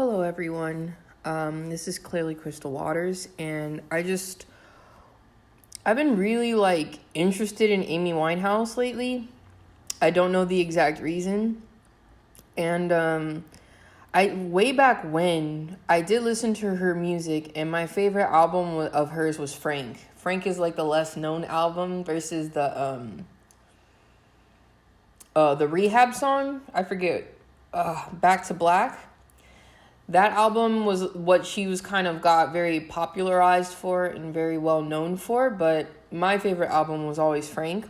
Hello, everyone. This is clearly Crystal Waters, and I've been really interested in Amy Winehouse lately. I don't know the exact reason, and I way back when I did listen to her music, and my favorite album of hers was Frank. Frank is like the less known album versus the Rehab song. I forget. Back to Black. That album was what she was kind of got very popularized for and very well known for, but my favorite album was always Frank.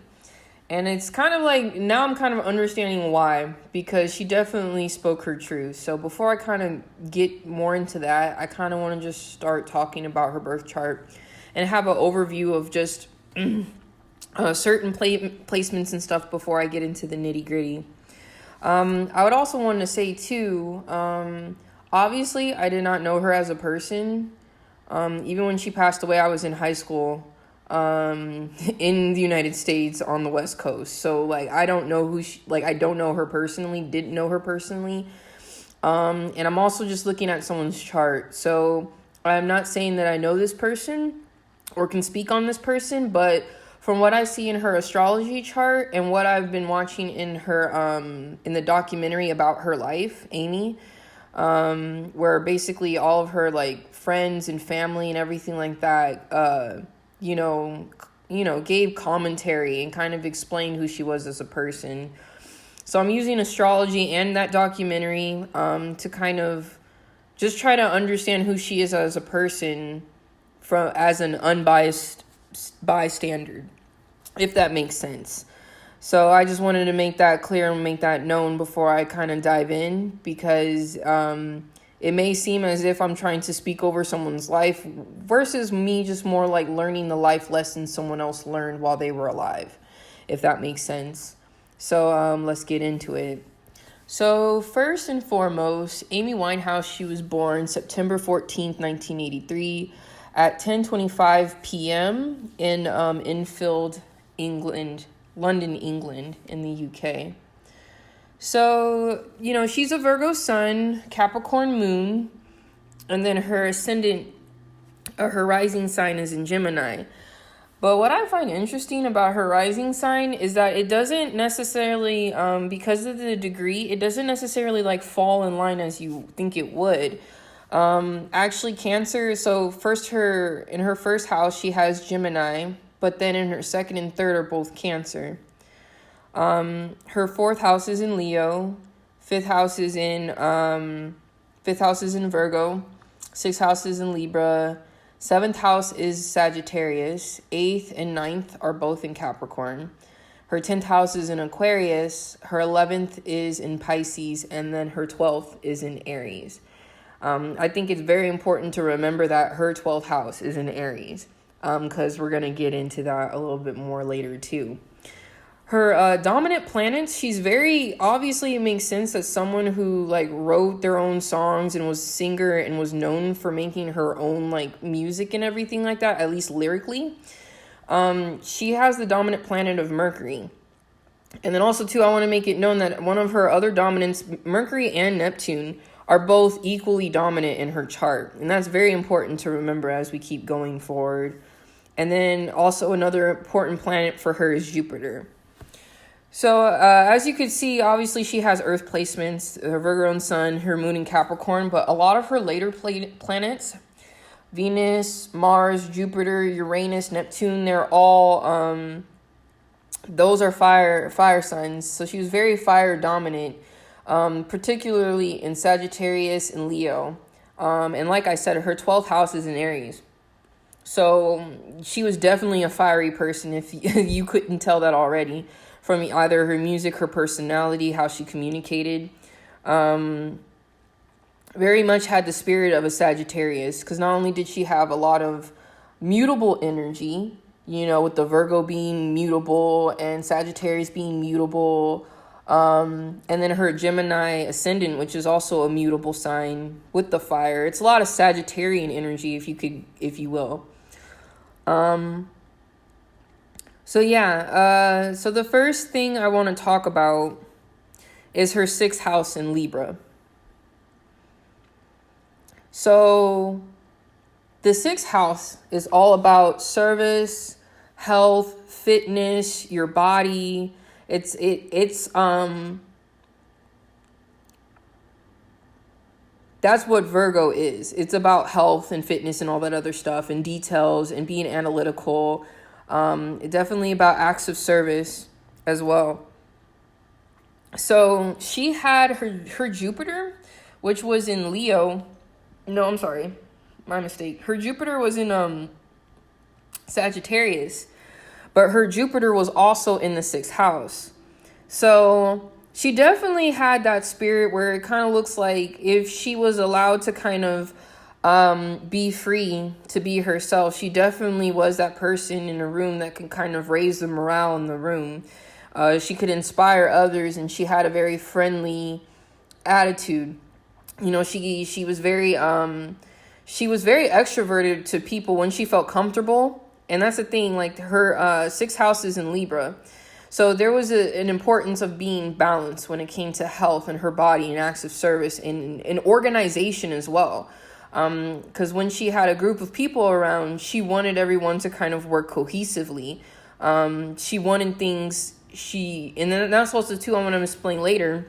And it's kind of like, now I'm kind of understanding why, because she definitely spoke her truth. So before I kind of get more into that, I kind of want to just start talking about her birth chart and have an overview of just certain placements and stuff before I get into the nitty gritty. I would also want to say too, obviously, I did not know her as a person. Even when she passed away, I was in high school in the United States on the West Coast. So, I don't know I don't know her personally, didn't know her personally. And I'm also just looking at someone's chart. So, I'm not saying that I know this person or can speak on this person, but from what I see in her astrology chart and what I've been watching in her, in the documentary about her life, Amy, where basically all of her friends and family and everything like that, gave commentary and kind of explained who she was as a person. So I'm using astrology and that documentary to kind of just try to understand who she is as a person as an unbiased bystander, if that makes sense. So I just wanted to make that clear and make that known before I kind of dive in, because it may seem as if I'm trying to speak over someone's life versus me just more like learning the life lessons someone else learned while they were alive, if that makes sense. So let's get into it. So first and foremost, Amy Winehouse, she was born September 14th, 1983 at 10:25 p.m. in Enfield, England, London, England, in the UK. So, she's a Virgo sun, Capricorn moon, and then her ascendant, her rising sign is in Gemini. But what I find interesting about her rising sign is that it doesn't necessarily, because of the degree, it doesn't necessarily fall in line as you think it would. Actually, Cancer, so in her first house, she has Gemini, but then in her second and third are both Cancer. Her fourth house is in Leo, fifth house is in Virgo, sixth house is in Libra, seventh house is Sagittarius, eighth and ninth are both in Capricorn. Her 10th house is in Aquarius, her 11th is in Pisces, and then her 12th is in Aries. I think it's very important to remember that her 12th house is in Aries, because we're going to get into that a little bit more later too. Her dominant planets, she's obviously it makes sense that someone who wrote their own songs and was a singer and was known for making her own music and everything like that, at least lyrically. She has the dominant planet of Mercury. And then also too, I want to make it known that one of her other dominants, Mercury and Neptune, are both equally dominant in her chart. And that's very important to remember as we keep going forward. And then also another important planet for her is Jupiter. So as you could see, obviously she has Earth placements, her Virgo and Sun, her Moon in Capricorn, but a lot of her later planets, Venus, Mars, Jupiter, Uranus, Neptune, they're all, those are fire signs. So she was very fire dominant, particularly in Sagittarius and Leo. And like I said, her 12th house is in Aries. So she was definitely a fiery person, if you couldn't tell that already, from either her music, her personality, how she communicated. Very much had the spirit of a Sagittarius, because not only did she have a lot of mutable energy, with the Virgo being mutable and Sagittarius being mutable, and then her Gemini ascendant, which is also a mutable sign with the fire. It's a lot of Sagittarian energy, if you will. So the first thing I want to talk about is her 6th house in Libra. So the sixth house is all about service, health, fitness, your body. It's that's what Virgo is. It's about health and fitness and all that other stuff and details and being analytical. Definitely about acts of service as well. So she had her Jupiter, which was in Leo. No, I'm sorry. My mistake. Her Jupiter was in Sagittarius, but her Jupiter was also in the sixth house. So she definitely had that spirit where it kind of looks like if she was allowed to kind of be free to be herself, she definitely was that person in a room that can kind of raise the morale in the room. She could inspire others, and she had a very friendly attitude. You know, she was very extroverted to people when she felt comfortable. And that's the thing, like her sixth house is in Libra. So there was an importance of being balanced when it came to health and her body and acts of service and organization as well. Because when she had a group of people around, she wanted everyone to kind of work cohesively. She wanted things, and then that's also too, I'm going to explain later.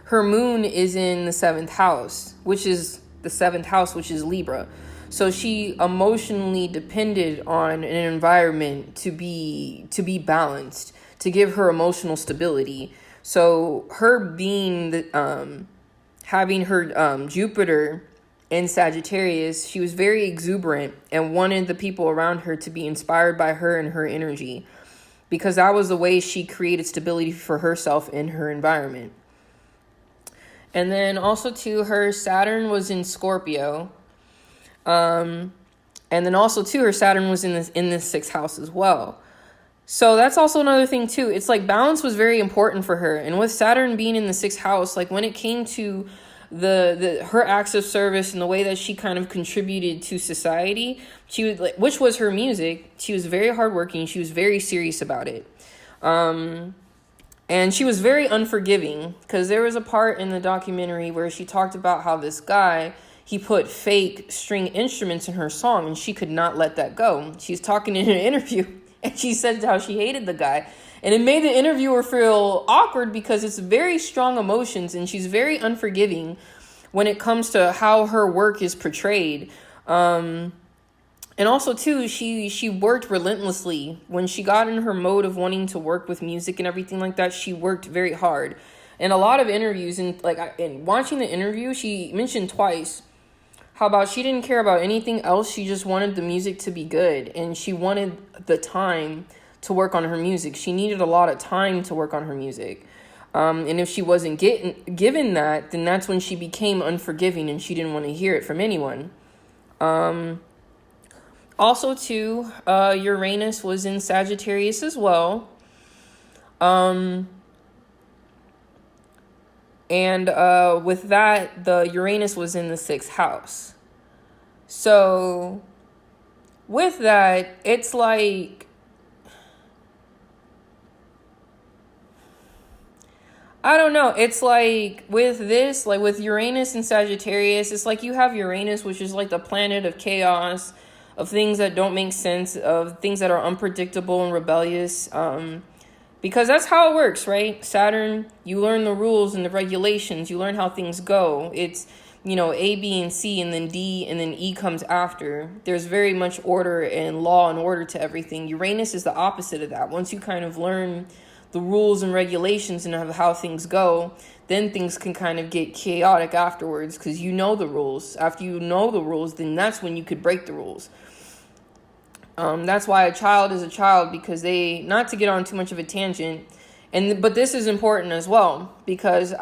Her moon is in the seventh house, which is Libra. So she emotionally depended on an environment to be balanced, to give her emotional stability. So her being having her Jupiter in Sagittarius, she was very exuberant and wanted the people around her to be inspired by her and her energy, because that was the way she created stability for herself in her environment. And then also too, her Saturn was in Scorpio. And then also too, her Saturn was in this sixth house as well. So that's also another thing too. It's like balance was very important for her. And with Saturn being in the sixth house, like when it came to her acts of service and the way that she kind of contributed to society, she would, like, which was her music. She was very hardworking. She was very serious about it. And she was very unforgiving, because there was a part in the documentary where she talked about how this guy, he put fake string instruments in her song, and she could not let that go. She's talking in an interview, and she said how she hated the guy. And it made the interviewer feel awkward, because it's very strong emotions, and she's very unforgiving when it comes to how her work is portrayed. And also, too, she worked relentlessly. When she got in her mode of wanting to work with music and everything like that, she worked very hard. In a lot of interviews, and in watching the interview, she mentioned twice how about she didn't care about anything else. She just wanted the music to be good, and she wanted the time to work on her music. She needed a lot of time to work on her music. And if she wasn't given that, then that's when she became unforgiving, and she didn't want to hear it from anyone. Also, too, Uranus was in Sagittarius as well. And with that, the Uranus was in the sixth house. So with that, it's like, I don't know. It's like with this, like with Uranus and Sagittarius, it's like you have Uranus, which is like the planet of chaos, of things that don't make sense, of things that are unpredictable and rebellious. Because that's how it works, right? Saturn, you learn the rules and the regulations. You learn how things go. It's, A, B, and C, and then D, and then E comes after. There's very much order and law and order to everything. Uranus is the opposite of that. Once you kind of learn the rules and regulations and how things go, then things can kind of get chaotic afterwards, because you know the rules. After you know the rules, then that's when you could break the rules. That's why a child is a child, because not to get on too much of a tangent, but this is important as well, because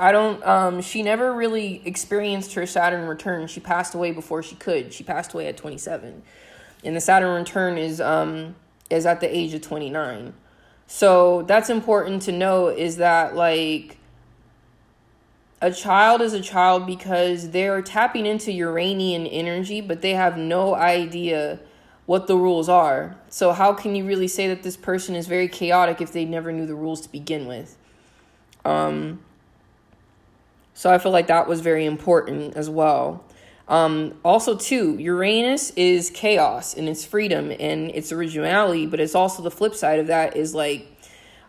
she never really experienced her Saturn return. She passed away before she could. She passed away at 27, and the Saturn return is at the age of 29. So that's important to know, is that like a child is a child because they're tapping into Uranian energy, but they have no idea what the rules are. So how can you really say that this person is very chaotic if they never knew the rules to begin with? So I feel like that was very important as well. Also, too, Uranus is chaos and it's freedom and it's originality, but it's also the flip side of that is like,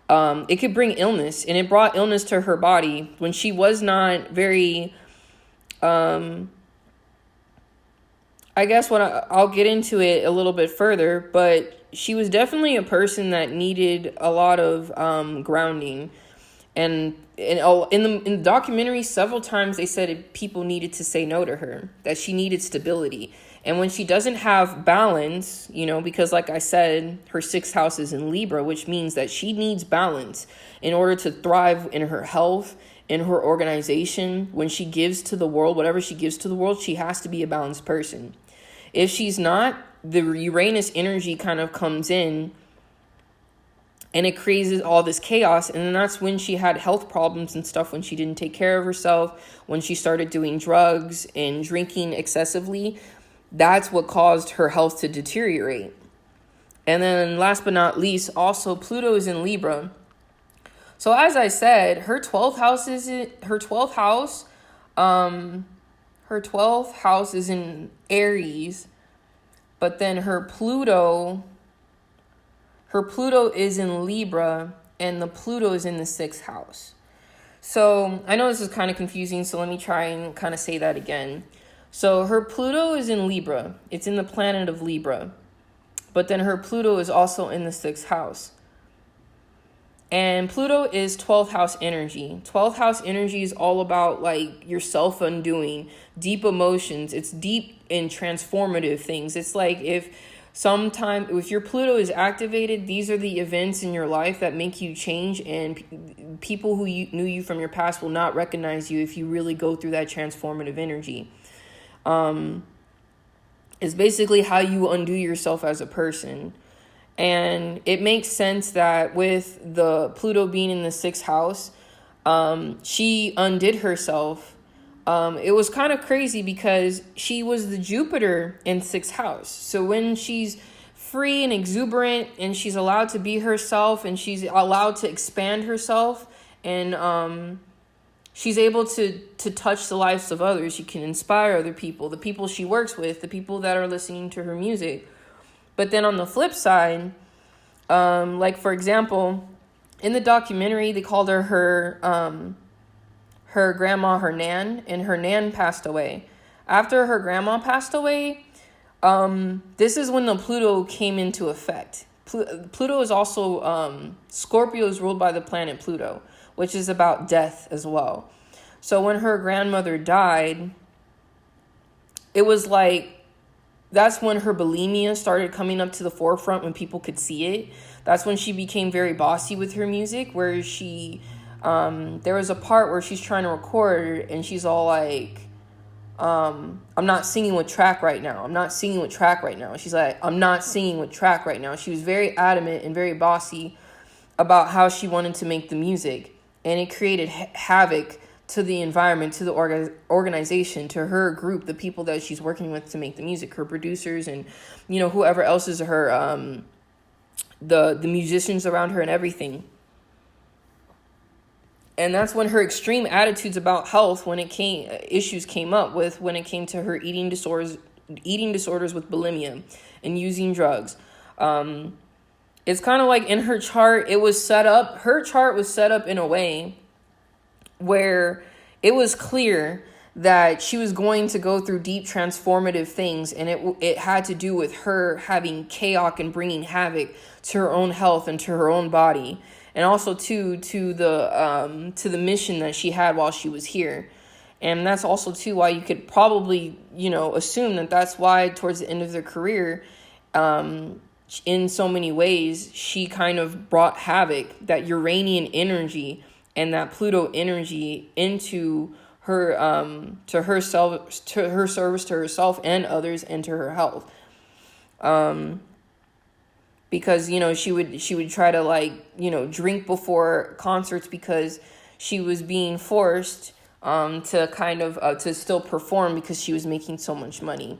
it could bring illness, and it brought illness to her body when she was not very, I guess I'll get into it a little bit further, but she was definitely a person that needed a lot of grounding. And in the documentary, several times they said people needed to say no to her, that she needed stability. And when she doesn't have balance, because like I said, her 6th house is in Libra, which means that she needs balance in order to thrive in her health, in her organization. When she gives to the world, whatever she gives to the world, she has to be a balanced person. If she's not, the Uranus energy kind of comes in and it creates all this chaos. And then that's when she had health problems and stuff, when she didn't take care of herself, when she started doing drugs and drinking excessively. That's what caused her health to deteriorate. And then last but not least, also Pluto is in Libra. So as I said, her 12th house is in Aries, but then her Pluto is in Libra, and the Pluto is in the 6th house. So I know this is kind of confusing, so let me try and kind of say that again. So her Pluto is in Libra. It's in the planet of Libra. But then her Pluto is also in the 6th house. And Pluto is 12th house energy. 12th house energy is all about like your self-undoing, deep emotions. It's deep and transformative things. It's like if your Pluto is activated, these are the events in your life that make you change, and people who knew you from your past will not recognize you if you really go through that transformative energy. It's basically how you undo yourself as a person. And it makes sense that with the Pluto being in the 6th house, she undid herself. It was kind of crazy because she was the Jupiter in 6th house. So when she's free and exuberant and she's allowed to be herself and she's allowed to expand herself and she's able to touch the lives of others, she can inspire other people, the people she works with, the people that are listening to her music. But then on the flip side, like for example, in the documentary, they called her grandma, her Nan, and her Nan passed away. After her grandma passed away, this is when the Pluto came into effect. Pluto is also, Scorpio is ruled by the planet Pluto, which is about death as well. So when her grandmother died, it was like, that's when her bulimia started coming up to the forefront, when people could see it. That's when she became very bossy with her music, where she, there was a part where she's trying to record and she's all like, I'm not singing with track right now. I'm not singing with track right now. She's like, I'm not singing with track right now. She was very adamant and very bossy about how she wanted to make the music. And it created havoc to the environment, to the organization, to her group, the people that she's working with to make the music, her producers and, whoever else is her, the musicians around her and everything. And that's when her extreme attitudes about health, issues came up with when it came to her eating disorders with bulimia and using drugs. It's kind of like in her chart, her chart was set up in a way where it was clear that she was going to go through deep transformative things, and it had to do with her having chaos and bringing havoc to her own health and to her own body, and also to the mission that she had while she was here. And that's also too why you could probably assume that that's why towards the end of their career, in so many ways, she kind of brought havoc, that Uranian energy and that Pluto energy into her, to herself, to her service to herself and others, and to her health. Because she would try to drink before concerts because she was being forced to kind of to still perform because she was making so much money.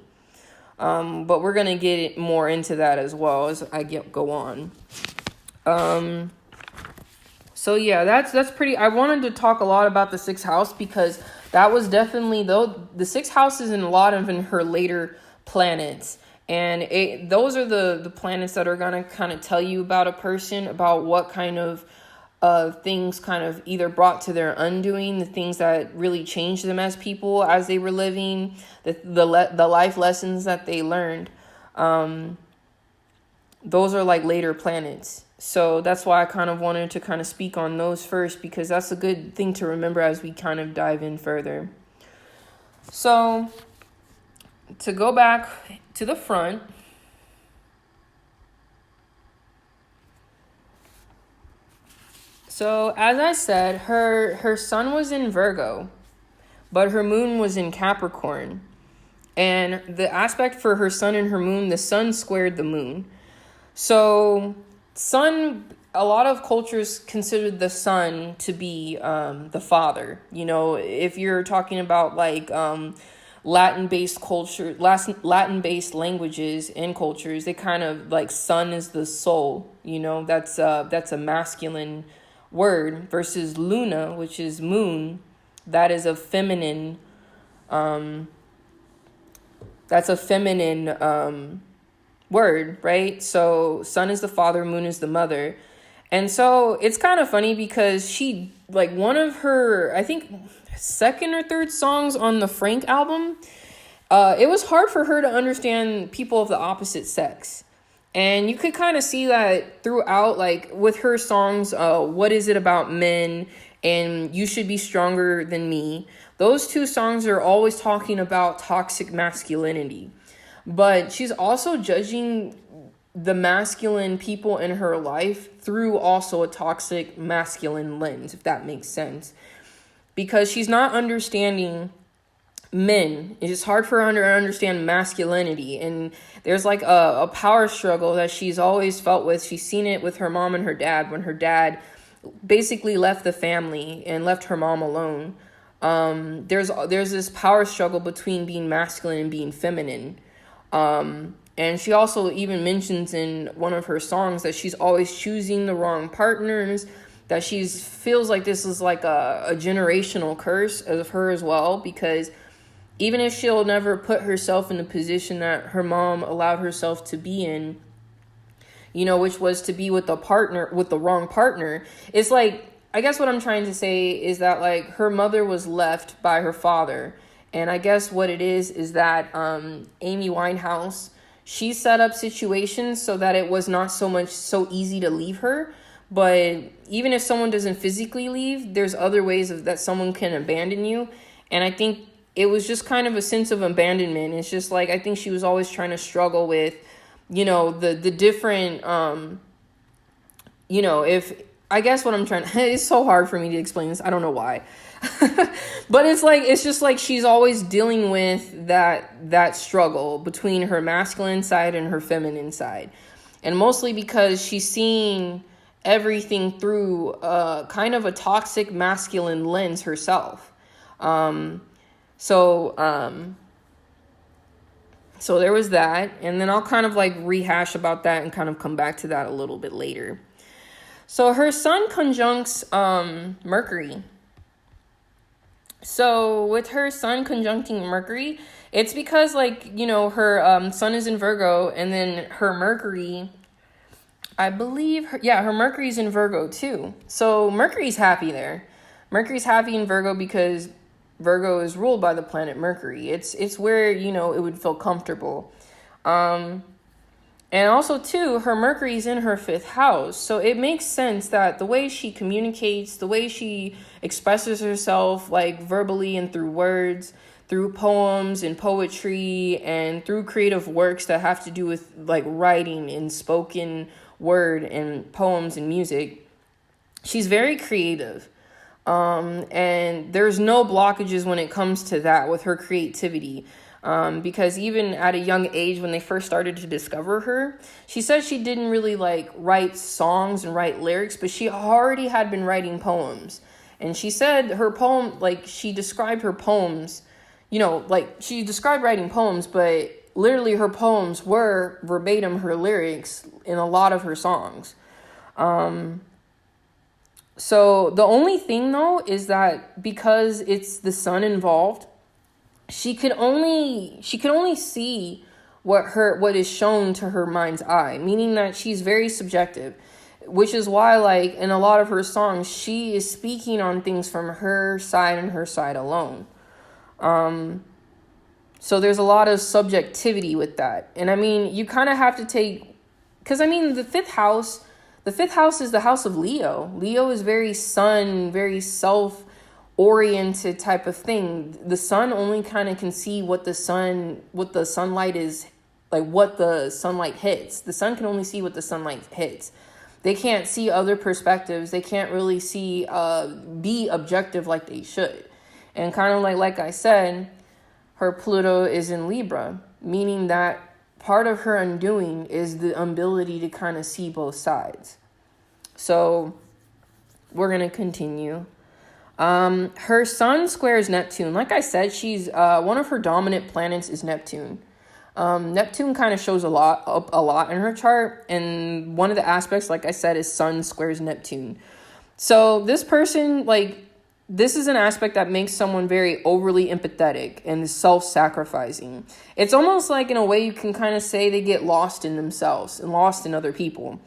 But we're gonna get more into that as well as I go on. So yeah, that's pretty. I wanted to talk a lot about the 6th house because that was definitely, though, the sixth house is in a lot of in her later planets. And those are the planets that are going to kind of tell you about a person, about what kind of things kind of either brought to their undoing, the things that really changed them as people as they were living, the life lessons that they learned. Those are like later planets. So that's why I kind of wanted to kind of speak on those first, because that's a good thing to remember as we kind of dive in further. So to go back to the front, so as I said, her sun was in Virgo, but her moon was in Capricorn. And the aspect for her sun and her moon, the sun squared the moon. So sun, a lot of cultures consider the sun to be the father. You know, if you're talking about like Latin-based culture, Latin-based languages and cultures, they kind of like sun is the soul. You know, that's a masculine word, versus Luna, which is moon. That is a feminine. That's a feminine word, right? So sun is the father, moon is the mother. And so it's kind of funny because she, like, one of her, I think, second or third songs on the Frank album, it was hard for her to understand people of the opposite sex. And you could kind of see that throughout, like, with her songs, What Is It About Men and You Should Be Stronger Than Me. Those two songs are always talking about toxic masculinity. But she's also judging the masculine people in her life through also a toxic masculine lens, if that makes sense. Because she's not understanding men. It's hard for her to understand masculinity. And there's like a power struggle that she's always felt with. She's seen it with her mom and her dad, when her dad basically left the family and left her mom alone. There's this power struggle between being masculine and being feminine. And she also even mentions in one of her songs that she's always choosing the wrong partners, that she feels like this is like a generational curse of her as well, because even if she'll never put herself in the position that her mom allowed herself to be in, you know, which was to be with the wrong partner, it's like, I guess what I'm trying to say is that, like, her mother was left by her father. And I guess what it is that Amy Winehouse, she set up situations so that it was not so easy to leave her. But even if someone doesn't physically leave, there's other ways that someone can abandon you. And I think it was just kind of a sense of abandonment. It's just like, I think she was always trying to struggle with, you know, the different, you know, I guess what I'm trying to, it's so hard for me to explain this. I don't know why. But it's just like she's always dealing with that struggle between her masculine side and her feminine side. And mostly because she's seeing everything through kind of a toxic masculine lens herself. So there was that. And then I'll kind of like rehash about that and kind of come back to that a little bit later. So her sun conjuncts Mercury. So with her sun conjuncting Mercury, it's because, like, you know, her sun is in Virgo, and then her Mercury, I believe, her Mercury's in Virgo too. So Mercury's happy there. Mercury's happy in Virgo because Virgo is ruled by the planet Mercury. It's where, you know, it would feel comfortable. And also, too, her Mercury's in her fifth house. So it makes sense that the way she communicates, the way she expresses herself, like verbally and through words, through poems and poetry, and through creative works that have to do with like writing and spoken word and poems and music, she's very creative. And there's no blockages when it comes to that with her creativity. Because even at a young age, when they first started to discover her, she said she didn't really like write songs and write lyrics, but she already had been writing poems. And she said her poem, like, she described her poems, you know, like she described writing poems, but literally her poems were verbatim her lyrics in a lot of her songs. So the only thing though is that because it's the sun involved, she could only see what is shown to her mind's eye, meaning that she's very subjective, which is why, like, in a lot of her songs, she is speaking on things from her side and her side alone. So there's a lot of subjectivity with that. And I mean, you kind of have to take, because I mean, the fifth house is the house of Leo. Leo is very sun, very self-oriented type of thing. The sun only kind of can see what the sunlight is, like what the sunlight hits. The sun can only see what the sunlight hits. They can't see other perspectives. They can't really see, be objective like they should. And kind of like I said, her Pluto is in Libra, meaning that part of her undoing is the ability to kind of see both sides. So we're going to continue. Her sun squares Neptune. Like I said, she's one of her dominant planets is Neptune. Neptune kind of shows a lot in her chart. And one of the aspects, like I said, is sun squares Neptune. So this person, like, this is an aspect that makes someone very overly empathetic and self-sacrificing. It's almost like, in a way, you can kind of say they get lost in themselves and lost in other people.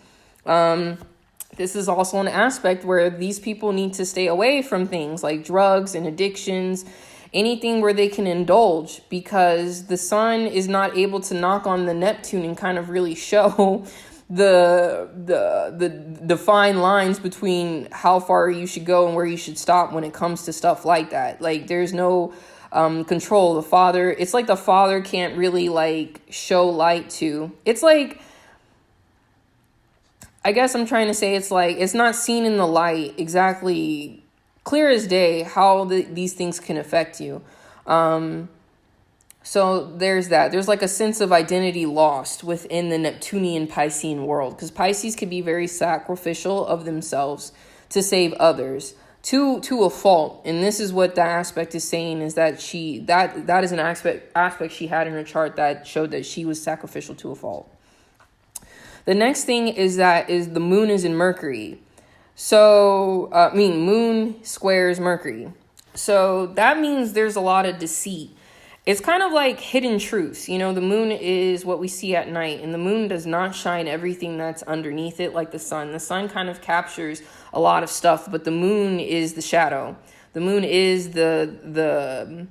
This is also an aspect where these people need to stay away from things like drugs and addictions, anything where they can indulge, because the sun is not able to knock on the Neptune and kind of really show the fine lines between how far you should go and where you should stop when it comes to stuff like that. Like, there's no control. It's like the father can't really, like, show light to. It's like, I guess I'm trying to say, it's like, it's not seen in the light exactly clear as day how these things can affect you. So there's that. There's like a sense of identity lost within the Neptunian Piscean world, because Pisces can be very sacrificial of themselves to save others to a fault. And this is what that aspect is saying, is that that is an aspect she had in her chart that showed that she was sacrificial to a fault. The next thing is the moon is in Mercury. So, moon squares Mercury. So that means there's a lot of deceit. It's kind of like hidden truths. You know, the moon is what we see at night, and the moon does not shine everything that's underneath it like the sun. The sun kind of captures a lot of stuff, but the moon is the shadow. The moon is the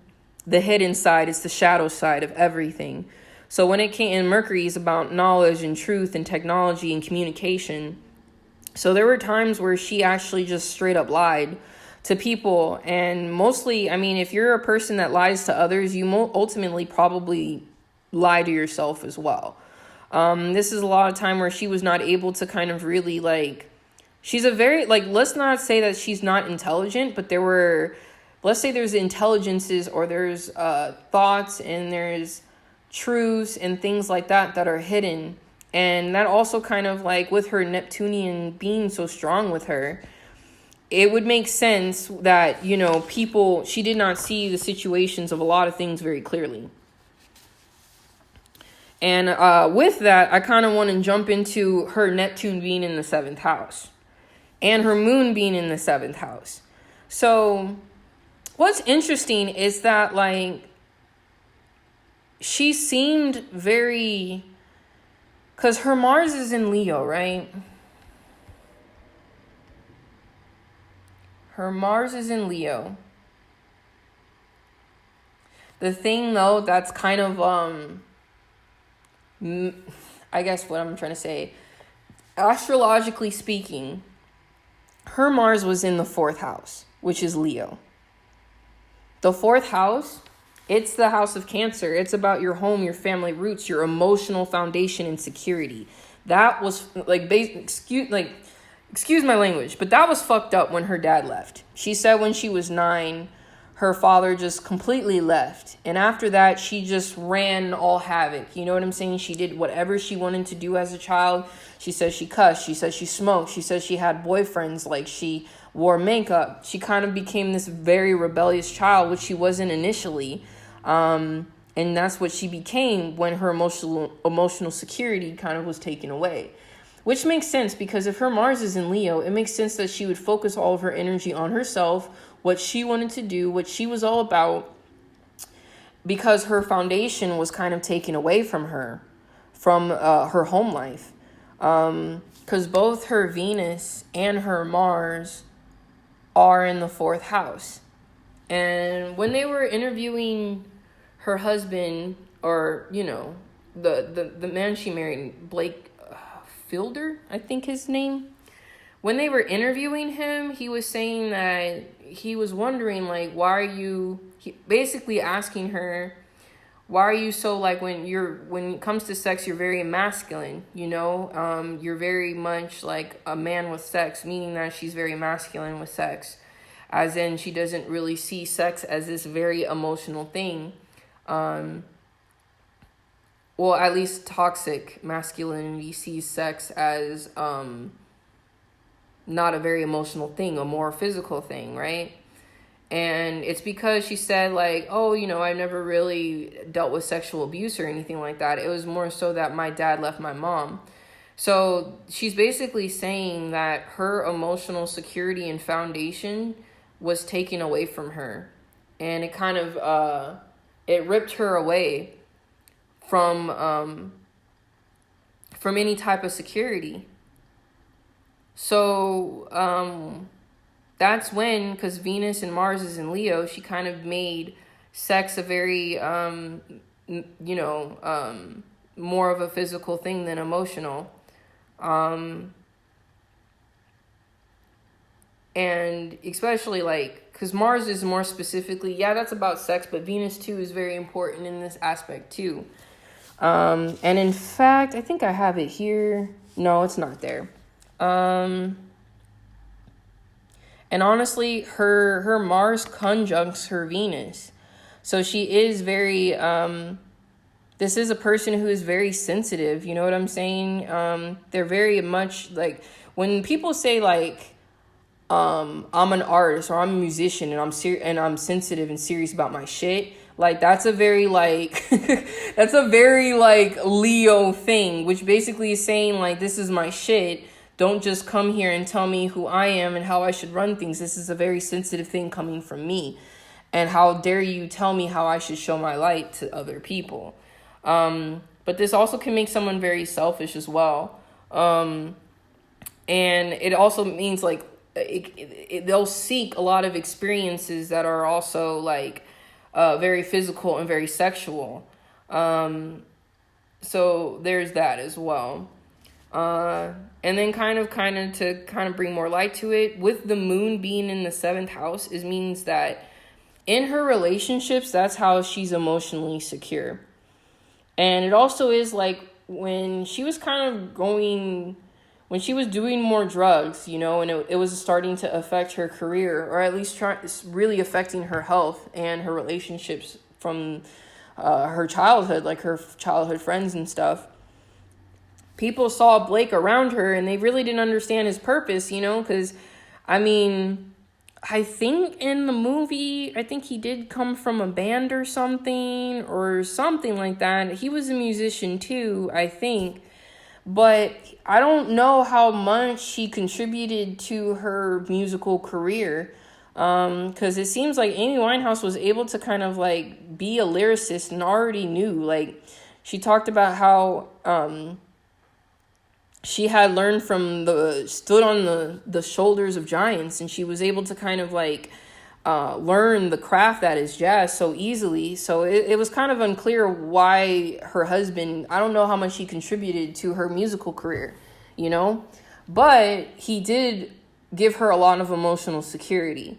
hidden side. It's the shadow side of everything. So when it came in, Mercury is about knowledge and truth and technology and communication. So there were times where she actually just straight up lied to people. And mostly, I mean, if you're a person that lies to others, you ultimately probably lie to yourself as well. This is a lot of time where she was not able to kind of really, like, she's a very, like, let's not say that she's not intelligent, but let's say there's intelligences, or there's thoughts, and there's truths and things like that are hidden. And that also kind of, like, with her Neptunian being so strong with her, it would make sense that, you know, she did not see the situations of a lot of things very clearly. And with that, I kind of want to jump into her Neptune being in the 7th house and her moon being in the 7th house. So what's interesting is that, like, she seemed very, because her Mars is in Leo, right? Her Mars is in Leo. The thing, though, that's kind of, I guess what I'm trying to say, astrologically speaking, her Mars was in the 4th house, which is Leo. The 4th house, it's the house of Cancer. It's about your home, your family roots, your emotional foundation and security. That was, like, excuse my language, but that was fucked up when her dad left. She said when she was 9, her father just completely left. And after that, she just ran all havoc. You know what I'm saying? She did whatever she wanted to do as a child. She says she cussed. She says she smoked. She says she had boyfriends. Like, she wore makeup. She kind of became this very rebellious child, which she wasn't initially. And that's what she became when her emotional security kind of was taken away. which makes sense because if her Mars is in Leo, it makes sense that she would focus all of her energy on herself, what she wanted to do, what she was all about, because her foundation was kind of taken away from her, from her home life. Because both her Venus and her Mars are in the 4th house. And when they were interviewing her husband, or, you know, the man she married, Blake Fielder, I think his name. When they were interviewing him, he was saying that he was wondering, like, why are you, basically asking her, why are you so, like, when it comes to sex, you're very masculine, you know? You're very much like a man with sex, meaning that she's very masculine with sex. As in, she doesn't really see sex as this very emotional thing. Well, at least toxic masculinity sees sex as not a very emotional thing, a more physical thing, right? And it's because she said, like, oh, you know, I've never really dealt with sexual abuse or anything like that. It was more so that my dad left my mom. So she's basically saying that her emotional security and foundation was taken away from her. And it kind of, it ripped her away from any type of security. So, that's when, because Venus and Mars is in Leo, she kind of made sex a very, more of a physical thing than emotional. And especially, like, because Mars is more specifically, yeah, that's about sex, but Venus, too, is very important in this aspect, too. And in fact, I think I have it here. No, it's not there. And honestly, her Mars conjuncts her Venus. So she is very, this is a person who is very sensitive. You know what I'm saying? They're very much like, when people say like, I'm an artist or I'm a musician and I'm sensitive and serious about my shit. Like, that's a very like, that's a very like Leo thing, which basically is saying like, this is my shit. Don't just come here and tell me who I am and how I should run things. This is a very sensitive thing coming from me. And how dare you tell me how I should show my light to other people. But this also can make someone very selfish as well. And it also means like, they'll seek a lot of experiences that are also like very physical and very sexual. So there's that as well. And then kind of to bring more light to it, with the moon being in the 7th house, it means that in her relationships, that's how she's emotionally secure. And it also is like when she was doing more drugs, you know, and it was starting to affect her career, or at least really affecting her health and her relationships from her childhood, like her childhood friends and stuff. People saw Blake around her and they really didn't understand his purpose, you know, because, I mean, I think in the movie, I think he did come from a band or something like that. He was a musician too, I think. But I don't know how much he contributed to her musical career. Because it seems like Amy Winehouse was able to kind of like be a lyricist and already knew. Like, she talked about how she had learned stood on the shoulders of giants, and she was able to kind of like learn the craft that is jazz so easily. So it was kind of unclear why her husband, I don't know how much he contributed to her musical career, you know, but he did give her a lot of emotional security.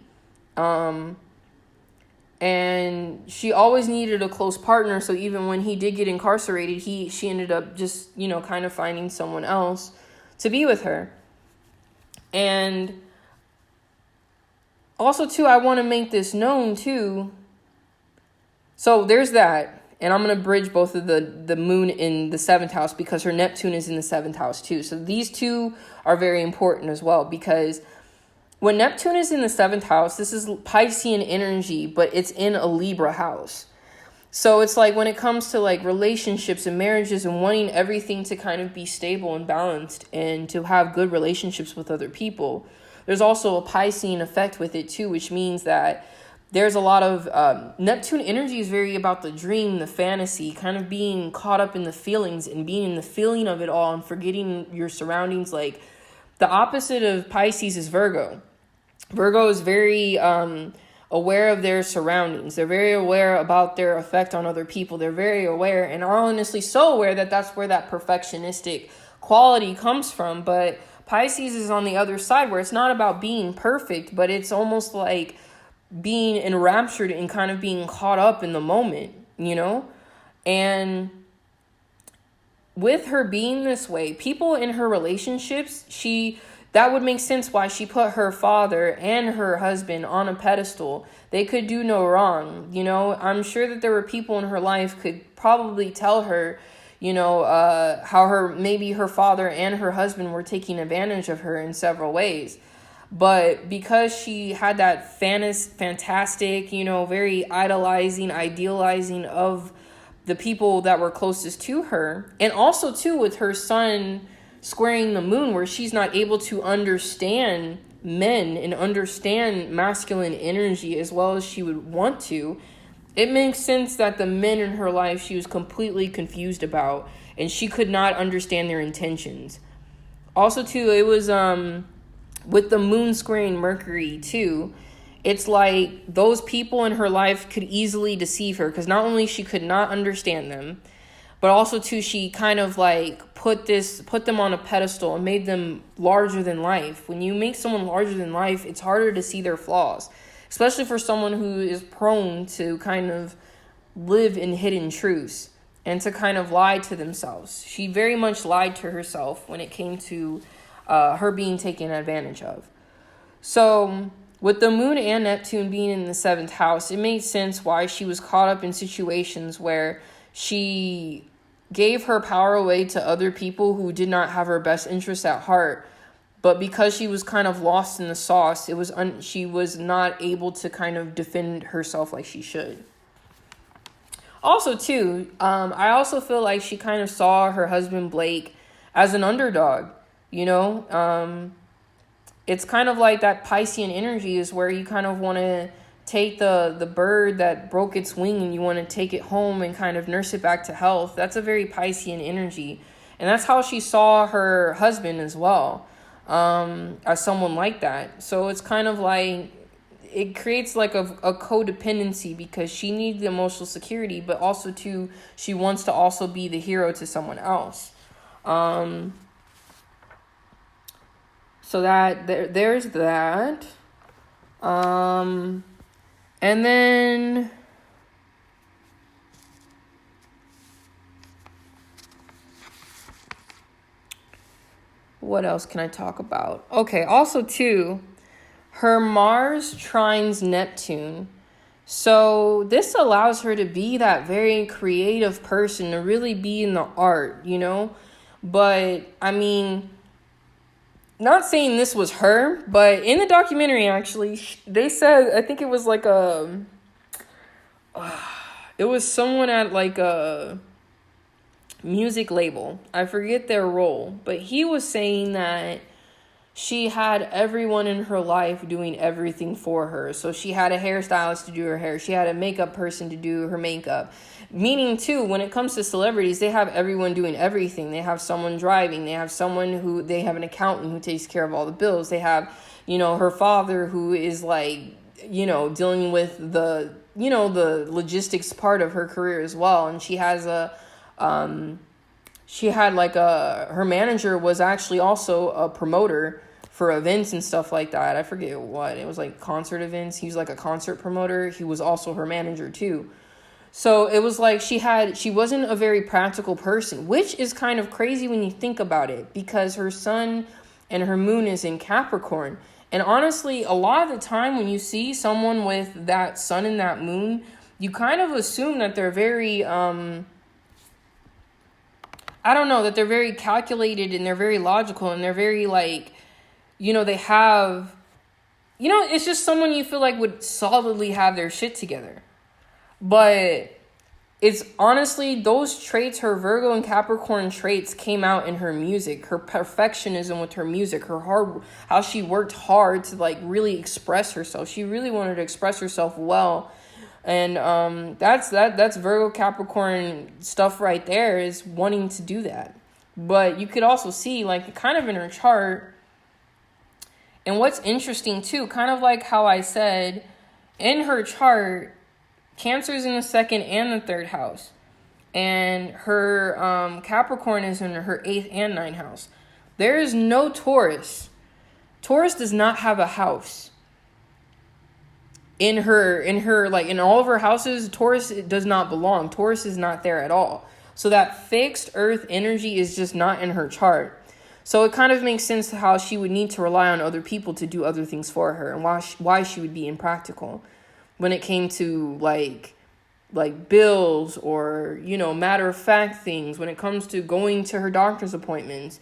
And she always needed a close partner. So even when he did get incarcerated, she ended up just, you know, kind of finding someone else to be with her. And also, too, I want to make this known, too. So there's that. And I'm going to bridge both of the moon in the 7th house because her Neptune is in the 7th house, too. So these two are very important as well, because when Neptune is in the 7th house, this is Piscean energy, but it's in a Libra house. So it's like when it comes to like relationships and marriages and wanting everything to kind of be stable and balanced and to have good relationships with other people, there's also a Piscean effect with it too, which means that there's a lot of Neptune energy is very about the dream, the fantasy, kind of being caught up in the feelings and being in the feeling of it all and forgetting your surroundings. Like the opposite of Pisces is Virgo. Virgo is very aware of their surroundings. They're very aware about their effect on other people. They're very aware and are honestly so aware that that's where that perfectionistic quality comes from. But Pisces is on the other side where it's not about being perfect, but it's almost like being enraptured and kind of being caught up in the moment, you know? And with her being this way, people in her relationships, that would make sense why she put her father and her husband on a pedestal. They could do no wrong. You know, I'm sure that there were people in her life could probably tell her, you know, how maybe her father and her husband were taking advantage of her in several ways. But because she had that fantastic, you know, very idealizing of the people that were closest to her, and also too with her son squaring the moon, where she's not able to understand men and understand masculine energy as well as she would want to, it makes sense that the men in her life she was completely confused about, and she could not understand their intentions. Also too, it was with the moon squaring Mercury too, it's like those people in her life could easily deceive her, because not only she could not understand them, but also too, she kind of like put them on a pedestal and made them larger than life. When you make someone larger than life, it's harder to see their flaws, especially for someone who is prone to kind of live in hidden truths and to kind of lie to themselves. She very much lied to herself when it came to her being taken advantage of. So with the moon and Neptune being in the 7th house, it made sense why she was caught up in situations where she gave her power away to other people who did not have her best interests at heart. But because she was kind of lost in the sauce, she was not able to kind of defend herself like she should. Also, too, I also feel like she kind of saw her husband Blake as an underdog. You know, it's kind of like that Piscean energy is where you kind of want to take the bird that broke its wing and you want to take it home and kind of nurse it back to health. That's a very Piscean energy. And that's how she saw her husband as well, as someone like that. So it's kind of like, it creates like a codependency, because she needs the emotional security, but also too, she wants to also be the hero to someone else. So that there's that. And then what else can I talk about? Okay, also too, her Mars trines Neptune. So this allows her to be that very creative person, to really be in the art, you know? But I mean, not saying this was her, but in the documentary, actually, they said, I think it was like it was someone at like a music label. I forget their role, but he was saying that she had everyone in her life doing everything for her. So she had a hairstylist to do her hair. She had a makeup person to do her makeup. Meaning, too, when it comes to celebrities, they have everyone doing everything. They have someone driving. They have they have an accountant who takes care of all the bills. They have, you know, her father who is like, you know, dealing with the logistics part of her career as well. And she has her manager was actually also a promoter for events and stuff like that. I forget what. It was like concert events. He was like a concert promoter. He was also her manager too. So it was like she wasn't a very practical person, which is kind of crazy when you think about it, because her sun and her moon is in Capricorn. And honestly, a lot of the time when you see someone with that sun and that moon, you kind of assume that they're very, that they're very calculated and they're very logical and they're very like, you know, they have, you know, it's just someone you feel like would solidly have their shit together. But it's honestly those traits, her Virgo and Capricorn traits, came out in her music. Her perfectionism with her music, how she worked hard to like really express herself. She really wanted to express herself well. And that's Virgo Capricorn stuff right there, is wanting to do that. But you could also see like kind of in her chart. And what's interesting too, kind of like how I said in her chart, Cancer's in the 2nd and the 3rd house. And her Capricorn is in her 8th and 9th house. There is no Taurus. Taurus does not have a house. In her like in all of her houses, Taurus does not belong. Taurus is not there at all. So that fixed earth energy is just not in her chart. So it kind of makes sense how she would need to rely on other people to do other things for her, and why she would be impractical when it came to like bills or, you know, matter of fact things, when it comes to going to her doctor's appointments.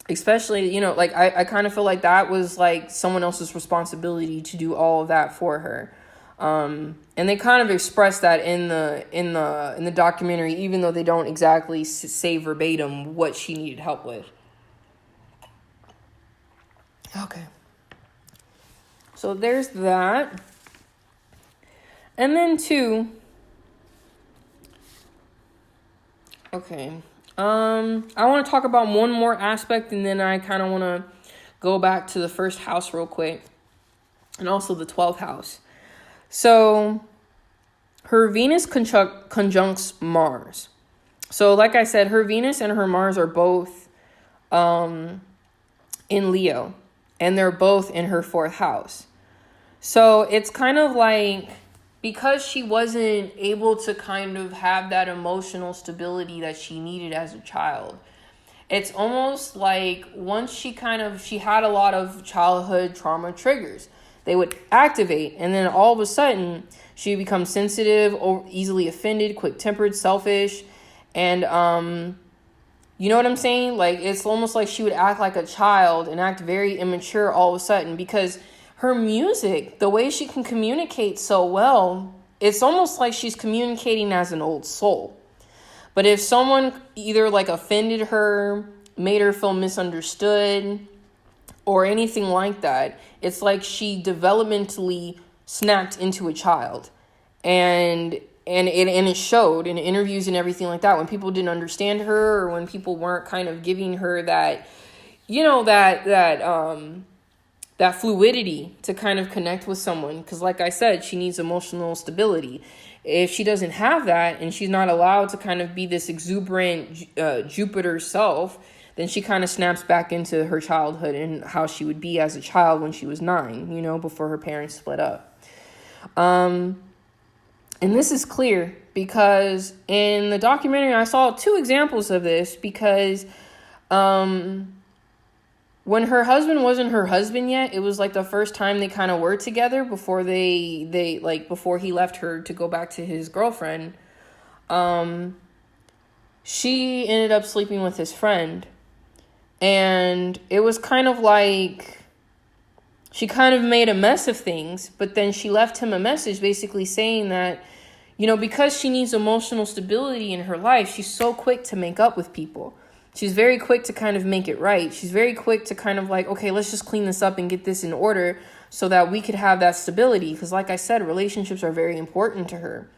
Especially, you know, like I kind of feel like that was like someone else's responsibility to do all of that for her. And they kind of express that in the documentary, even though they don't exactly say verbatim what she needed help with. Okay. So there's that. And then two. Okay. I want to talk about one more aspect, and then I kind of want to go back to the 1st house real quick, and also the 12th house. So her Venus conjuncts Mars. So like I said, her Venus and her Mars are both in Leo, and they're both in her 4th house. So it's kind of like, because she wasn't able to kind of have that emotional stability that she needed as a child, it's almost like once she had a lot of childhood trauma triggers, they would activate, and then all of a sudden she becomes sensitive, or easily offended, quick-tempered, selfish, and you know what I'm saying? Like, it's almost like she would act like a child and act very immature all of a sudden, because her music, the way she can communicate so well, it's almost like she's communicating as an old soul. But if someone either like offended her, made her feel misunderstood, or anything like that, it's like she developmentally snapped into a child. And it showed in interviews and everything like that, when people didn't understand her, or when people weren't kind of giving her that, you know, that fluidity to kind of connect with someone. Because like I said, she needs emotional stability. If she doesn't have that, and she's not allowed to kind of be this exuberant Jupiter self, then she kind of snaps back into her childhood and how she would be as a child when she was 9, you know, before her parents split up. And this is clear because in the documentary, I saw 2 examples of this, because when her husband wasn't her husband yet, it was like the first time they kind of were together before before he left her to go back to his girlfriend. She ended up sleeping with his friend, and it was kind of like she kind of made a mess of things, but then she left him a message basically saying that, you know, because she needs emotional stability in her life, she's so quick to make up with people. She's very quick to kind of make it right. She's very quick to kind of like, okay, let's just clean this up and get this in order so that we could have that stability. Because like I said, relationships are very important to her.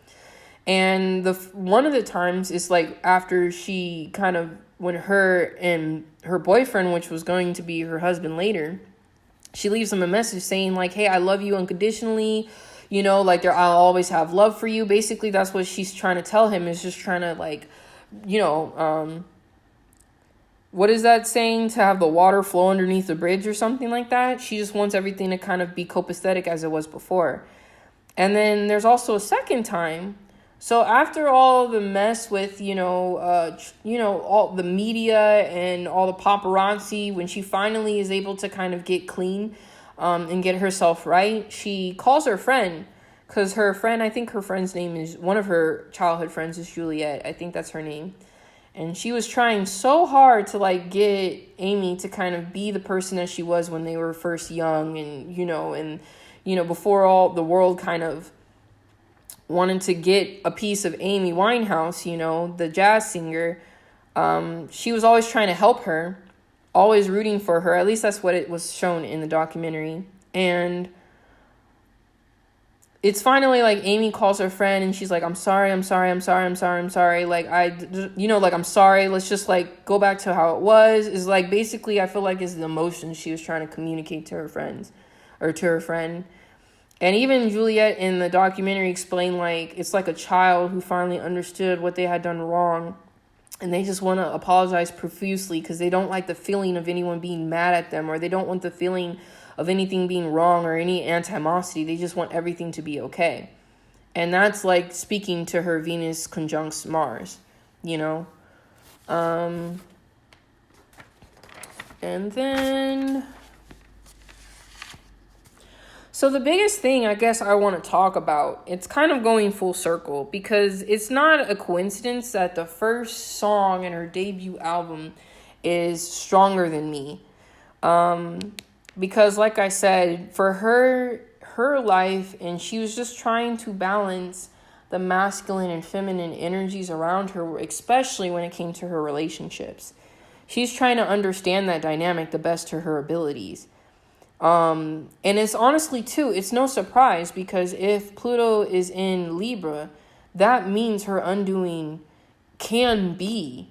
And one of the times is like after she kind of, when her and her boyfriend, which was going to be her husband later, she leaves him a message saying like, hey, I love you unconditionally. You know, like I'll always have love for you. Basically, that's what she's trying to tell him, is just trying to like, you know, what is that saying? To have the water flow underneath the bridge or something like that. She just wants everything to kind of be copacetic as it was before. And then there's also a second time. So after all the mess with, all the media and all the paparazzi, when she finally is able to kind of get clean and get herself right, she calls her friend, because her friend, I think her friend's name is, one of her childhood friends is Juliet. I think that's her name. And she was trying so hard to like get Amy to kind of be the person that she was when they were first young, and before all the world kind of wanted to get a piece of Amy Winehouse, the jazz singer. She was always trying to help her, always rooting for her. At least that's what it was shown in the documentary. And it's finally like Amy calls her friend and she's like, I'm sorry. Like, I'm sorry. Let's just like go back to how it was. Is like, basically, I feel like is the emotions she was trying to communicate to her friends or to her friend. And even Juliet in the documentary explained like, it's like a child who finally understood what they had done wrong. And they just want to apologize profusely because they don't like the feeling of anyone being mad at them, or they don't want the feeling of anything being wrong or any animosity. They just want everything to be okay. And that's like speaking to her Venus conjuncts Mars, And then, so the biggest thing I guess I want to talk about, it's kind of going full circle because it's not a coincidence that the first song in her debut album is Stronger Than Me. Because like I said, for her life, and she was just trying to balance the masculine and feminine energies around her, especially when it came to her relationships. She's trying to understand that dynamic the best to her abilities. And it's honestly too, it's no surprise because if Pluto is in Libra, that means her undoing can be,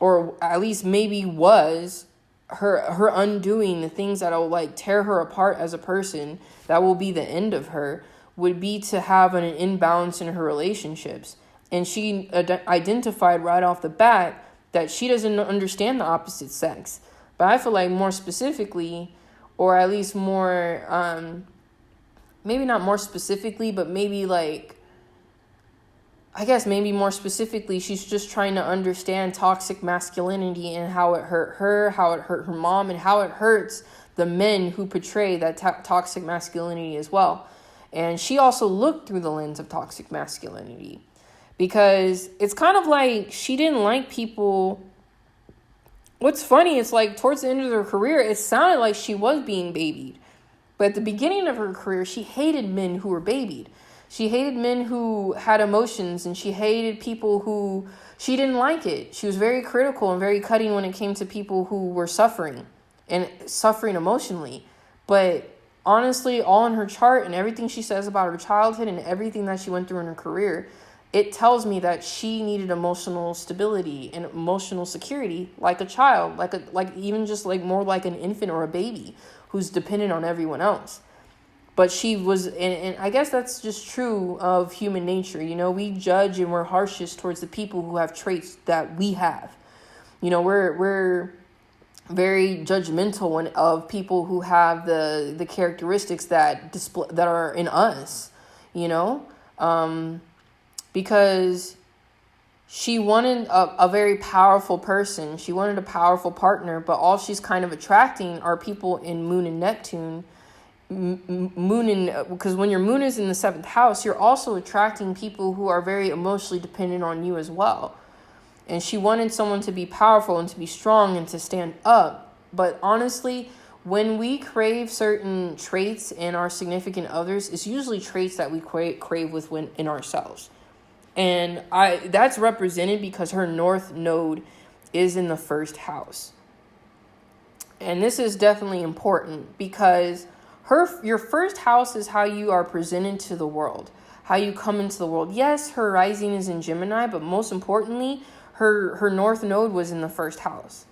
or at least maybe was, her undoing, the things that will like tear her apart as a person, that will be the end of her, would be to have an imbalance in her relationships. And she identified right off the bat that she doesn't understand the opposite sex. But I feel like more specifically, or at least more, maybe not more specifically, but maybe like, I guess maybe more specifically, she's just trying to understand toxic masculinity and how it hurt her, how it hurt her mom, and how it hurts the men who portray that toxic masculinity as well. And she also looked through the lens of toxic masculinity because it's kind of like she didn't like people. What's funny, it's like towards the end of her career, it sounded like she was being babied. But at the beginning of her career, she hated men who were babied. She hated men who had emotions, and she hated people who, she didn't like it. She was very critical and very cutting when it came to people who were suffering and suffering emotionally. But honestly, all in her chart and everything she says about her childhood and everything that she went through in her career, it tells me that she needed emotional stability and emotional security like a child, like even just like more like an infant or a baby who's dependent on everyone else. But she was, and I guess that's just true of human nature. We judge and we're harshest towards the people who have traits that we have. We're very judgmental of people who have the characteristics that are in us, because she wanted a very powerful person. She wanted a powerful partner, but all she's kind of attracting are people in Moon and Neptune. Because when your moon is in the 7th house, you're also attracting people who are very emotionally dependent on you as well. And she wanted someone to be powerful and to be strong and to stand up. But honestly, when we crave certain traits in our significant others, it's usually traits that we crave in ourselves. And that's represented because her North Node is in the 1st house. And this is definitely important because your 1st house is how you are presented to the world, how you come into the world. Yes, her rising is in Gemini, but most importantly, her North Node was in the 1st house.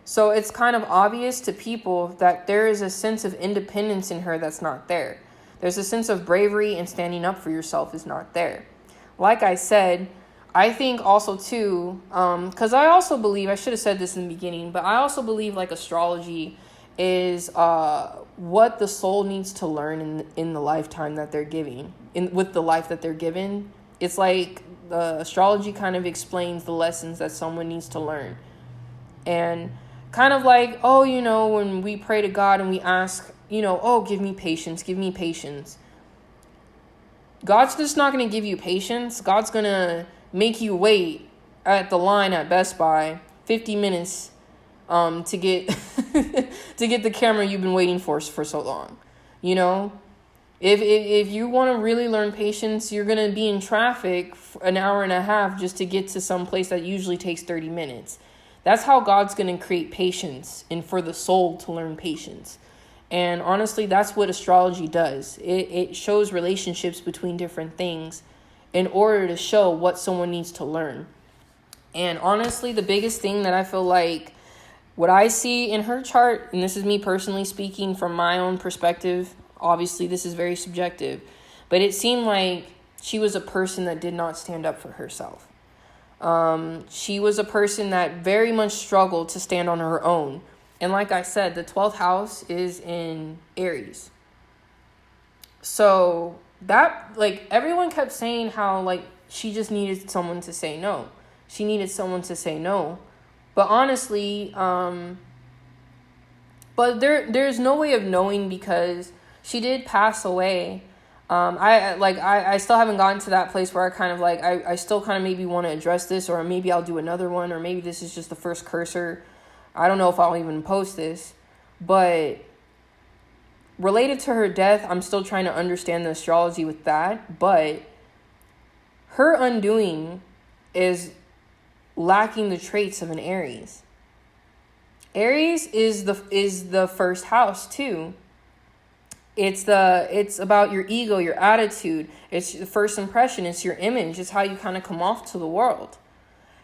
So it's kind of obvious to people that there is a sense of independence in her that's not there. There's a sense of bravery and standing up for yourself is not there. Like I said, I think also too, because I also believe, I should have said this in the beginning, but I also believe like astrology is what the soul needs to learn in the lifetime that they're giving, with the life that they're given. It's like the astrology kind of explains the lessons that someone needs to learn. And kind of like, when we pray to God and we ask, give me patience, give me patience. God's just not going to give you patience. God's going to make you wait at the line at Best Buy 50 minutes to get to get the camera you've been waiting for so long, If you want to really learn patience, you're going to be in traffic for an hour and a half just to get to some place that usually takes 30 minutes. That's how God's going to create patience and for the soul to learn patience. And honestly, that's what astrology does. It shows relationships between different things in order to show what someone needs to learn. And honestly, the biggest thing that I feel like what I see in her chart, and this is me personally speaking from my own perspective, obviously this is very subjective, but it seemed like she was a person that did not stand up for herself. She was a person that very much struggled to stand on her own. And like I said, the 12th house is in Aries. So that, like, everyone kept saying how, like, she just needed someone to say no. She needed someone to say no. But honestly, but there's no way of knowing because she did pass away. I still haven't gotten to that place where I kind of like, I still kind of maybe want to address this, or maybe I'll do another one, or maybe this is just the first cursor. I don't know if I'll even post this, but related to her death, I'm still trying to understand the astrology with that, but her undoing is lacking the traits of an Aries. Aries is the first house too. It's about your ego, your attitude. It's the first impression. It's your image. It's how you kind of come off to the world.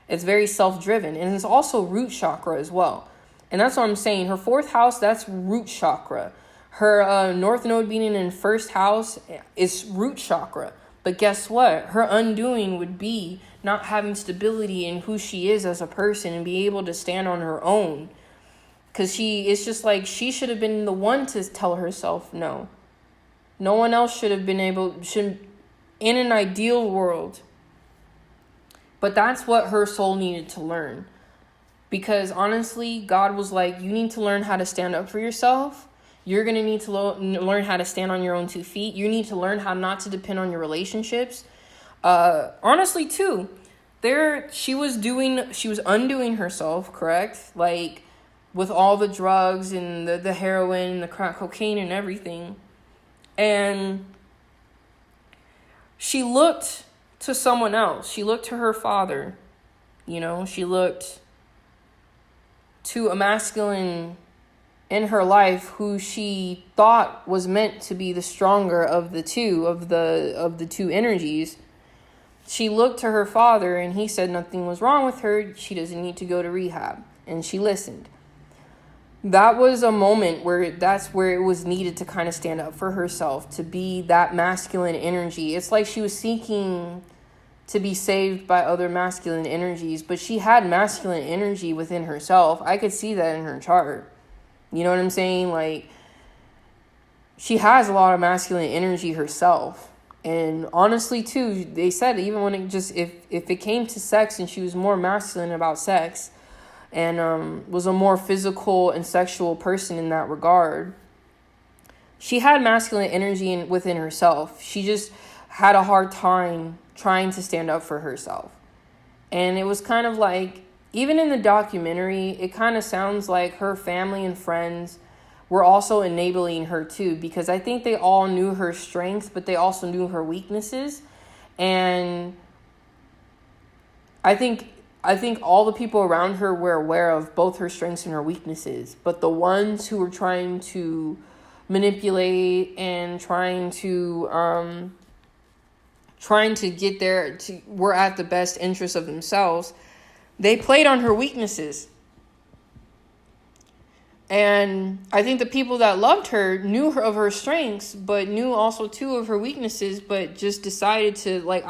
It's very self-driven. And it's also root chakra as well. And that's what I'm saying. Her fourth house, that's root chakra. Her north node being in first house is root chakra. But guess what? Her undoing would be not having stability in who she is as a person and be able to stand on her own. Because it's just like she should have been the one to tell herself no. No one else should have been in an ideal world. But that's what her soul needed to learn. Because honestly, God was like, you need to learn how to stand up for yourself. You're going to need to learn how to stand on your own 2 feet. You need to learn how not to depend on your relationships. Honestly, too, she was undoing herself, correct? Like, with all the drugs and the heroin and the crack cocaine and everything. And she looked to someone else. She looked to her father. You know, she looked to a masculine in her life who she thought was meant to be the stronger of the two energies. She looked to her father and he said nothing was wrong with her. She doesn't need to go to rehab. And she listened. That was a moment where that's where it was needed to kind of stand up for herself, to be that masculine energy. It's like she was seeking to be saved by other masculine energies, but she had masculine energy within herself. I could see that in her chart. You know what I'm saying? Like, she has a lot of masculine energy herself. And honestly, too, they said even when if it came to sex and she was more masculine about sex, and was a more physical and sexual person in that regard, she had masculine energy within herself. She just had a hard time trying to stand up for herself. And it was kind of like, even in the documentary, it kind of sounds like her family and friends were also enabling her too, because I think they all knew her strengths, but they also knew her weaknesses. And I think all the people around her were aware of both her strengths and her weaknesses. But the ones who were trying to manipulate and trying to get there were at the best interest of themselves, they played on her weaknesses. And I think the people that loved her knew of her strengths, but knew also too of her weaknesses, but just decided to, like,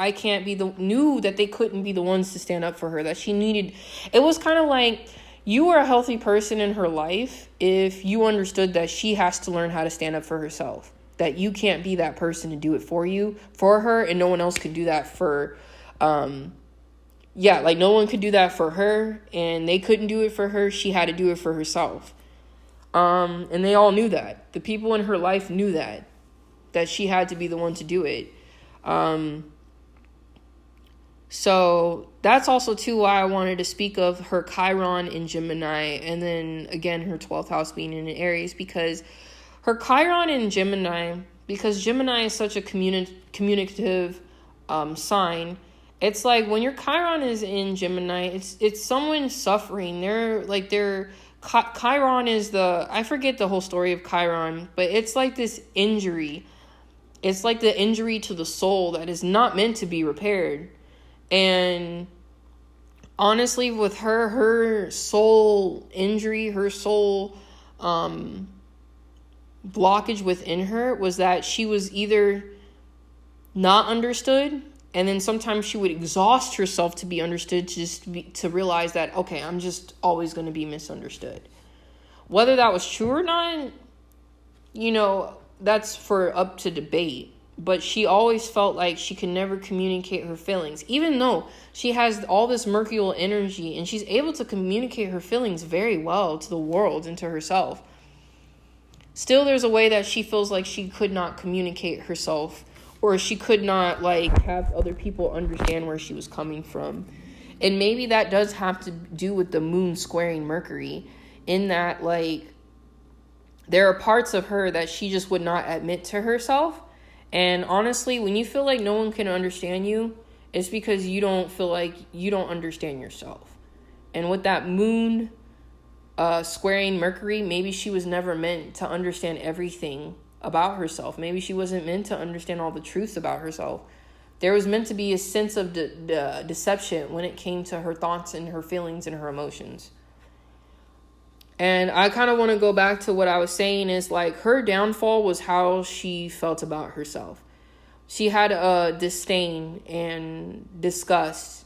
knew that they couldn't be the ones to stand up for her, that she needed. It was kind of like, you were a healthy person in her life if you understood that she has to learn how to stand up for herself, that you can't be that person to do it for her, and no one else could do that for, no one could do that for her, and they couldn't do it for her. She had to do it for herself. And they all knew that. The people in her life knew that she had to be the one to do it. So that's also too why I wanted to speak of her Chiron in Gemini, and then again her 12th house being in Aries, because her Chiron in Gemini because Gemini is such a communicative sign. It's like when your Chiron is in Gemini, it's someone suffering. Chiron is I forget the whole story of Chiron, but it's like this injury. It's like the injury to the soul that is not meant to be repaired. And honestly, with her soul injury, her soul blockage within her was that she was either not understood, and then sometimes she would exhaust herself to be understood, to realize that, okay, I'm just always going to be misunderstood. Whether that was true or not, that's for up to debate. But she always felt like she could never communicate her feelings, even though she has all this Mercurial energy and she's able to communicate her feelings very well to the world and to herself. Still, there's a way that she feels like she could not communicate herself, or she could not have other people understand where she was coming from. And maybe that does have to do with the moon squaring Mercury, in that there are parts of her that she just would not admit to herself. And honestly, when you feel like no one can understand you, it's because you don't feel like you don't understand yourself. And with that moon squaring Mercury, maybe she was never meant to understand everything about herself. Maybe she wasn't meant to understand all the truths about herself. There was meant to be a sense of deception when it came to her thoughts and her feelings and her emotions. And I kind of want to go back to what I was saying is her downfall was how she felt about herself. She had a disdain and disgust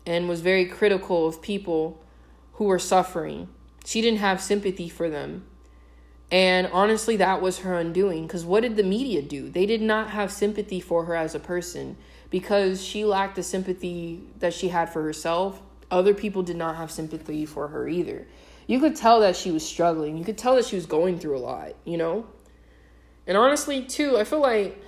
and was very critical of people who were suffering. She didn't have sympathy for them. And honestly, that was her undoing, because what did the media do? They did not have sympathy for her as a person, because she lacked the sympathy that she had for herself. Other people did not have sympathy for her either. You could tell that she was struggling. You could tell that she was going through a lot, And honestly, too, I feel like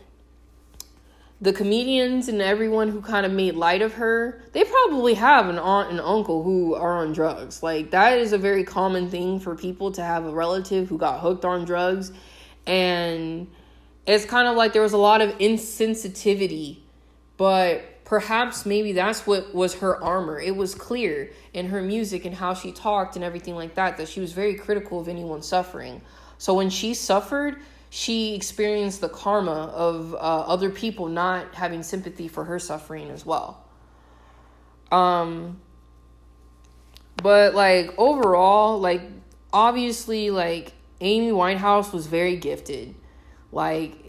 the comedians and everyone who kind of made light of her, they probably have an aunt and uncle who are on drugs. That is a very common thing for people to have a relative who got hooked on drugs. And it's kind of like there was a lot of insensitivity, but perhaps maybe that's what was her armor. It was clear in her music and how she talked and everything like that she was very critical of anyone suffering. So when she suffered, she experienced the karma of other people not having sympathy for her suffering as well. But overall, obviously, Amy Winehouse was very gifted.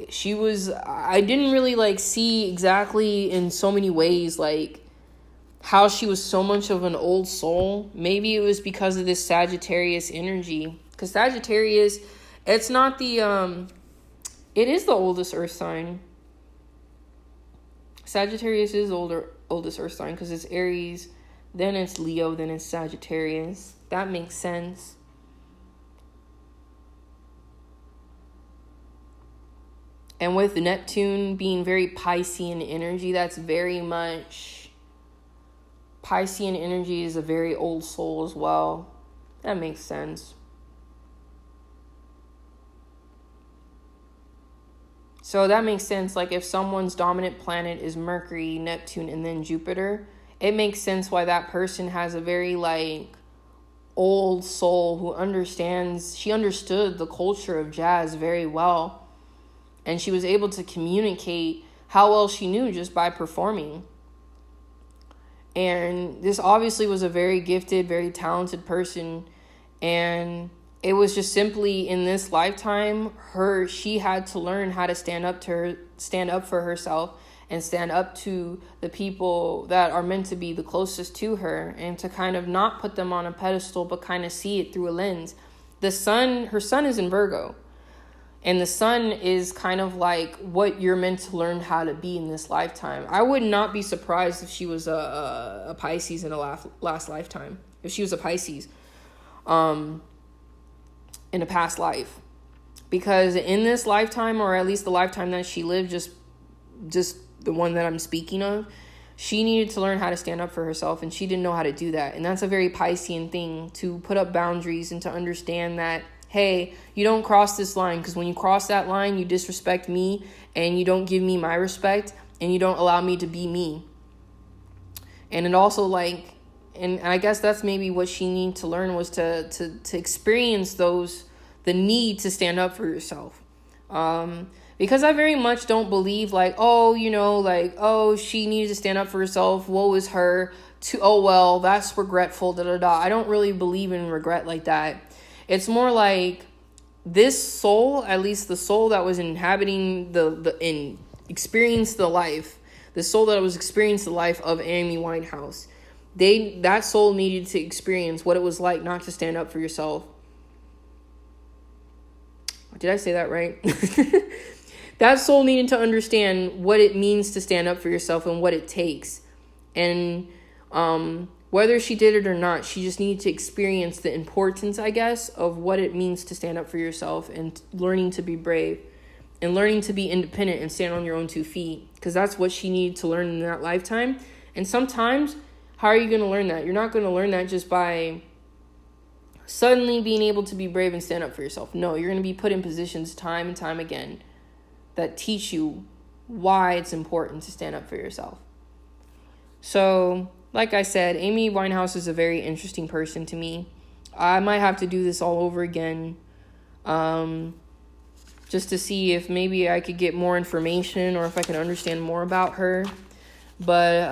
She was, I didn't really see exactly in so many ways how she was so much of an old soul. Maybe it was because of this Sagittarius energy, because Sagittarius, it's not it is the oldest earth sign. Sagittarius is oldest earth sign, because it's Aries, then it's Leo, then it's Sagittarius. That makes sense. And with Neptune being very Piscean energy, that's very much... Piscean energy is a very old soul as well. That makes sense. So that makes sense. If someone's dominant planet is Mercury, Neptune, and then Jupiter, it makes sense why that person has a very, old soul who she understood the culture of jazz very well. And she was able to communicate how well she knew just by performing. And this obviously was a very gifted, very talented person. And it was just simply in this lifetime, she had to learn how to stand up for herself and stand up to the people that are meant to be the closest to her, and to kind of not put them on a pedestal, but kind of see it through a lens. Her sun is in Virgo. And the sun is kind of what you're meant to learn how to be in this lifetime. I would not be surprised if she was a Pisces in a last lifetime. If she was a Pisces in a past life. Because in this lifetime, or at least the lifetime that she lived, just the one that I'm speaking of, she needed to learn how to stand up for herself, and she didn't know how to do that. And that's a very Piscean thing, to put up boundaries and to understand that hey, you don't cross this line, because when you cross that line, you disrespect me and you don't give me my respect and you don't allow me to be me. And it also like, and I guess that's maybe what she needed to learn, was to experience the need to stand up for yourself. Because I very much don't believe like, oh, she needed to stand up for herself, woe is her, oh, well, that's regretful, I don't really believe in regret like that. It's more like this soul, at least the soul that was inhabiting experienced the life, the soul that was experiencing the life of Amy Winehouse, that soul needed to experience what it was like not to stand up for yourself. Did I say that right? That soul needed to understand what it means to stand up for yourself and what it takes. And whether she did it or not, she just needed to experience the importance, I guess, of what it means to stand up for yourself and learning to be brave and learning to be independent and stand on your own 2 feet. Because that's what she needed to learn in that lifetime. And sometimes, how are you going to learn that? You're not going to learn that just by suddenly being able to be brave and stand up for yourself. No, you're going to be put in positions time and time again that teach you why it's important to stand up for yourself. So, like I said, Amy Winehouse is a very interesting person to me. I might have to do this all over again, just to see if maybe I could get more information or if I can understand more about her. But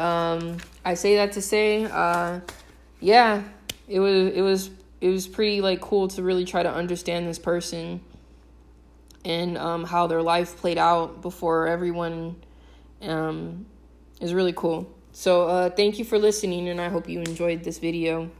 I say that to say, yeah, it was pretty like cool to really try to understand this person and how their life played out before everyone is really cool. So thank you for listening, and I hope you enjoyed this video.